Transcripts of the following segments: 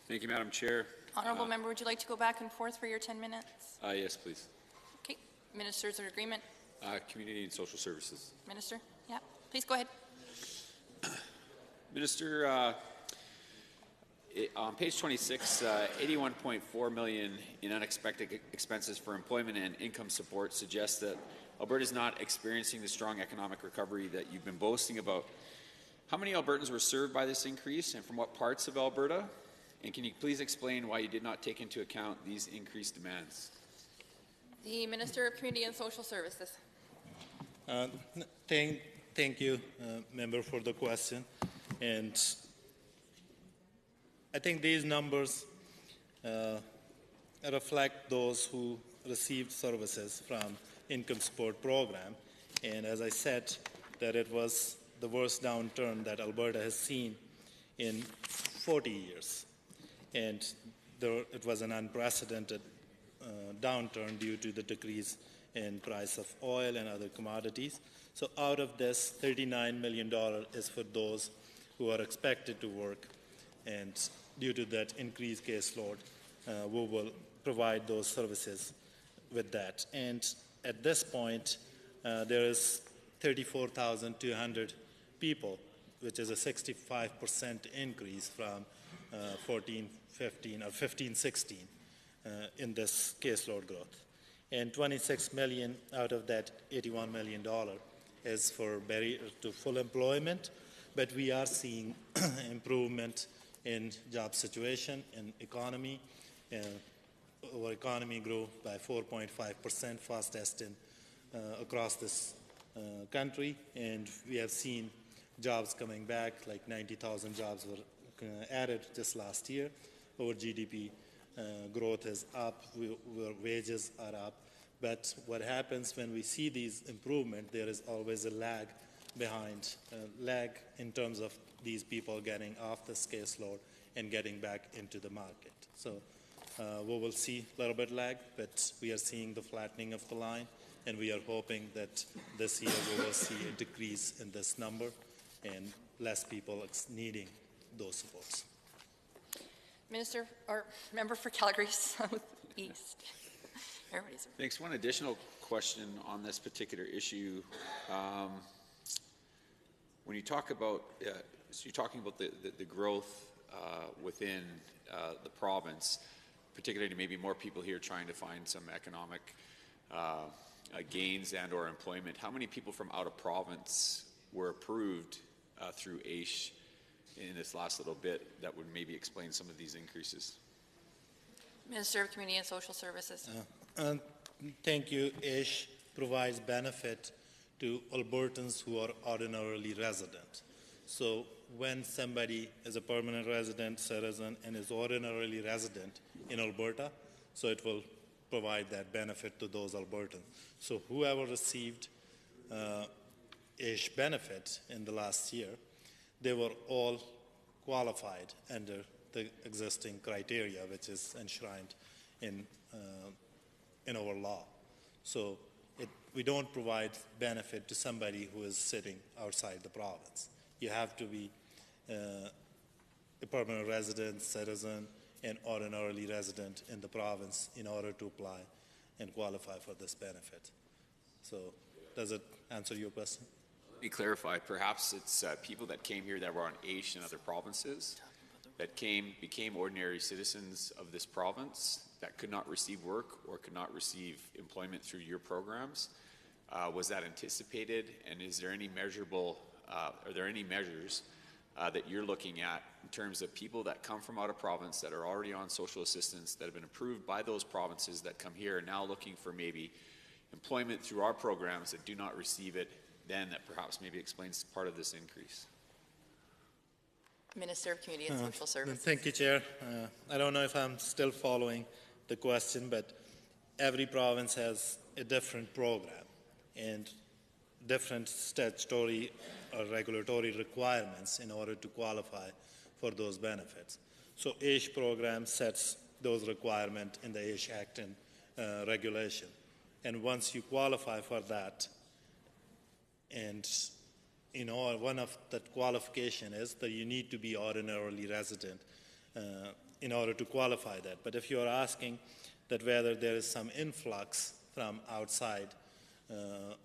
Thank you, Madam Chair. Honourable member, would you like to go back and forth for your 10 minutes? Yes, please. Okay. Ministers of agreement. Community and Social Services. Minister, yeah. Please go ahead. Minister, on page 26, 81.4 million in unexpected expenses for employment and income support suggests that Alberta is not experiencing the strong economic recovery that you've been boasting about. How many Albertans were served by this increase, and from what parts of Alberta? And can you please explain why you did not take into account these increased demands? The Minister of Community and Social Services. Thank you, member, for the question. And I think these numbers reflect those who received services from income support program. And as I said, that it was the worst downturn that Alberta has seen in 40 years. And it was an unprecedented downturn due to the decrease in price of oil and other commodities. So out of this, $39 million is for those who are expected to work. And due to that increased caseload, we will provide those services with that. And at this point, there is 34,200 people, which is a 65% increase from 14-15 or 15-16 in this caseload growth. And 26 million out of that $81 million is for barrier to full employment, but we are seeing improvement in job situation and economy. Our economy grew by 4.5%, fastest across this country, and we have seen jobs coming back, like 90,000 jobs were added just last year. Our GDP growth is up, our wages are up, but what happens when we see these improvements, there is always a lag behind, lag in terms of these people getting off this caseload and getting back into the market. So we will see a little bit lag, but we are seeing the flattening of the line, and we are hoping that this year we will see a decrease in this number and less people needing those supports. Minister, or member for Calgary Southeast. Everybody's. Thanks. One additional question on this particular issue. When you talk about, so you're talking about the growth within the province, particularly maybe more people here trying to find some economic gains and or employment. How many people from out of province were approved through AISH in this last little bit that would maybe explain some of these increases? Minister of Community and Social Services. Thank you. AISH provides benefit to Albertans who are ordinarily resident. So when somebody is a permanent resident, citizen, and is ordinarily resident in Alberta, so it will provide that benefit to those Albertans. So whoever received AISH benefit in the last year, they were all qualified under the existing criteria, which is enshrined in our law. So we don't provide benefit to somebody who is sitting outside the province. You have to be a permanent resident, citizen, and ordinarily resident in the province in order to apply and qualify for this benefit. So does it answer your question? Let me clarify. Perhaps it's people that came here that were on AISH in other provinces that became ordinary citizens of this province that could not receive work or could not receive employment through your programs. Was that anticipated? And is there any measurable, are there any measures that you're looking at in terms of people that come from out of province that are already on social assistance that have been approved by those provinces that come here and now looking for maybe employment through our programs that do not receive it, then that perhaps maybe explains part of this increase? Minister of Community and Social Services. Thank you, Chair. I don't know if I'm still following the question, but every province has a different program and different statutory or regulatory requirements in order to qualify for those benefits. So AISH program sets those requirements in the AISH Act and regulation. And once you qualify for that, and one of the qualification is that you need to be ordinarily resident in order to qualify that. But if you're asking that whether there is some influx from outside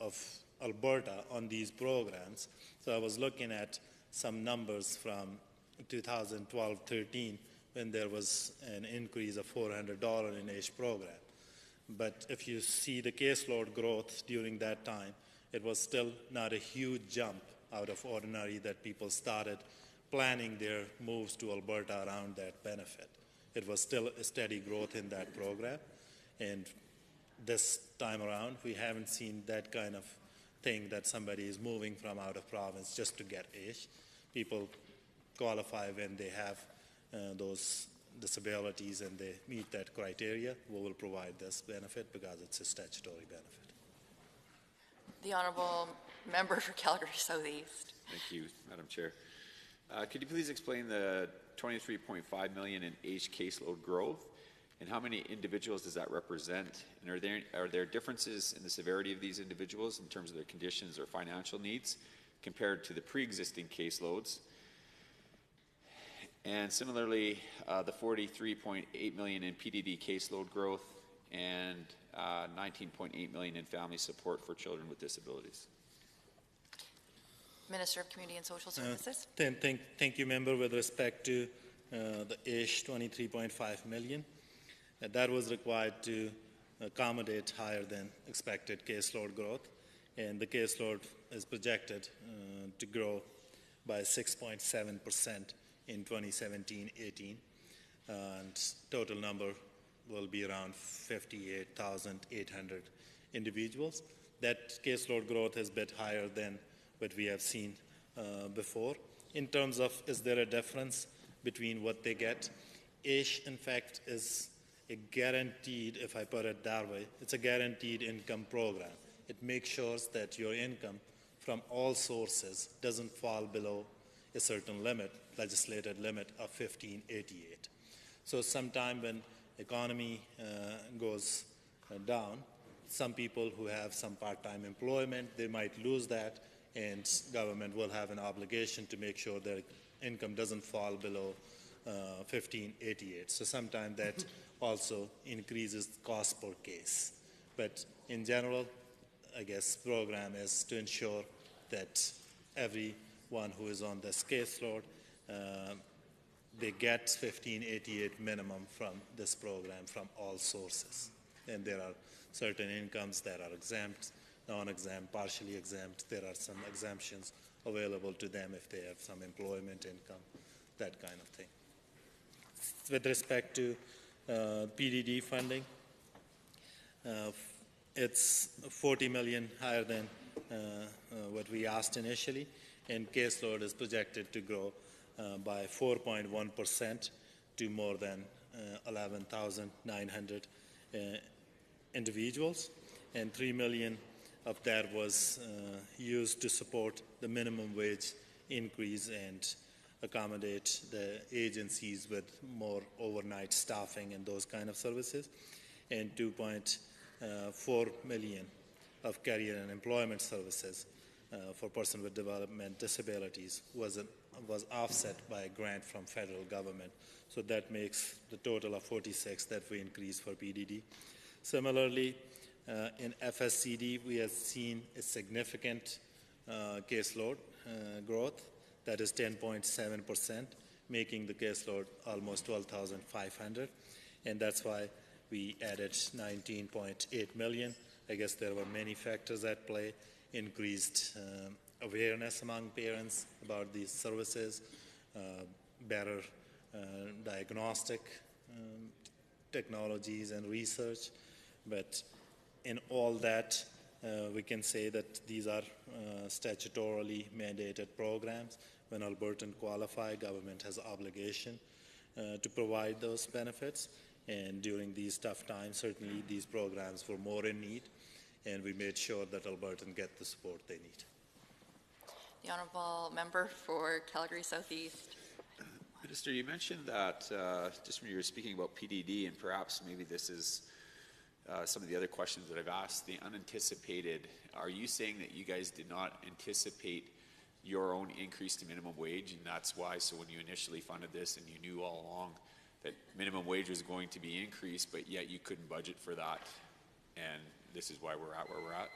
of Alberta on these programs, so I was looking at some numbers from 2012-13 when there was an increase of $400 in each program. But if you see the caseload growth during that time, it was still not a huge jump out of ordinary that people started planning their moves to Alberta around that benefit. It was still a steady growth in that program. And this time around, we haven't seen that kind of thing that somebody is moving from out of province just to get AISH. People qualify when they have those disabilities and they meet that criteria. We will provide this benefit because it's a statutory benefit. The Honourable Member for Calgary Southeast. Thank you, Madam Chair. Could you please explain the $23.5 million in AISH caseload growth, and how many individuals does that represent? And are there differences in the severity of these individuals in terms of their conditions or financial needs compared to the pre-existing caseloads? And similarly, the $43.8 million in PDD caseload growth and $19.8 million in family support for children with disabilities. Minister of Community and Social Services. Thank you, Member. With respect to the AISH $23.5 million, that was required to accommodate higher than expected caseload growth, and the caseload is projected to grow by 6.7% in 2017-18, and total number will be around 58,800 individuals. That caseload growth is a bit higher than what we have seen before. In terms of, is there a difference between what they get? AISH, in fact, is a guaranteed, if I put it that way, it's a guaranteed income program. It makes sure that your income from all sources doesn't fall below a certain limit, legislated limit of 1588. So sometime when economy goes down, some people who have some part-time employment, they might lose that, and government will have an obligation to make sure their income doesn't fall below 1588. So sometimes that also increases cost per case. But in general, I guess program is to ensure that everyone who is on this caseload, they get 1588 minimum from this program from all sources. And there are certain incomes that are exempt, non-exempt, partially exempt. There are some exemptions available to them if they have some employment income, that kind of thing. With respect to PDD funding, it's $40 million higher than what we asked initially, and caseload is projected to grow by 4.1% to more than 11,900 individuals, and $3 million of that was used to support the minimum wage increase and accommodate the agencies with more overnight staffing and those kind of services, and $2.4 million of career and employment services for persons with development disabilities was offset by a grant from federal government. So that makes the total of 46 that we increased for PDD. Similarly, in FSCD, we have seen a significant caseload growth, that is 10.7%, making the caseload almost 12,500, and that's why we added $19.8 million. I guess there were many factors at play: increased awareness among parents about these services, better diagnostic technologies and research. But in all that, we can say that these are statutorily mandated programs. When Albertans qualify, government has an obligation to provide those benefits. And during these tough times, certainly these programs were more in need, and we made sure that Albertans get the support they need. The Honourable Member for Calgary Southeast. Minister, you mentioned that just when you were speaking about PDD, and perhaps maybe this is some of the other questions that I've asked, the unanticipated, are you saying that you guys did not anticipate your own increase to minimum wage, and that's why, so when you initially funded this and you knew all along that minimum wage was going to be increased, but yet you couldn't budget for that. And this is why we're at where we're at.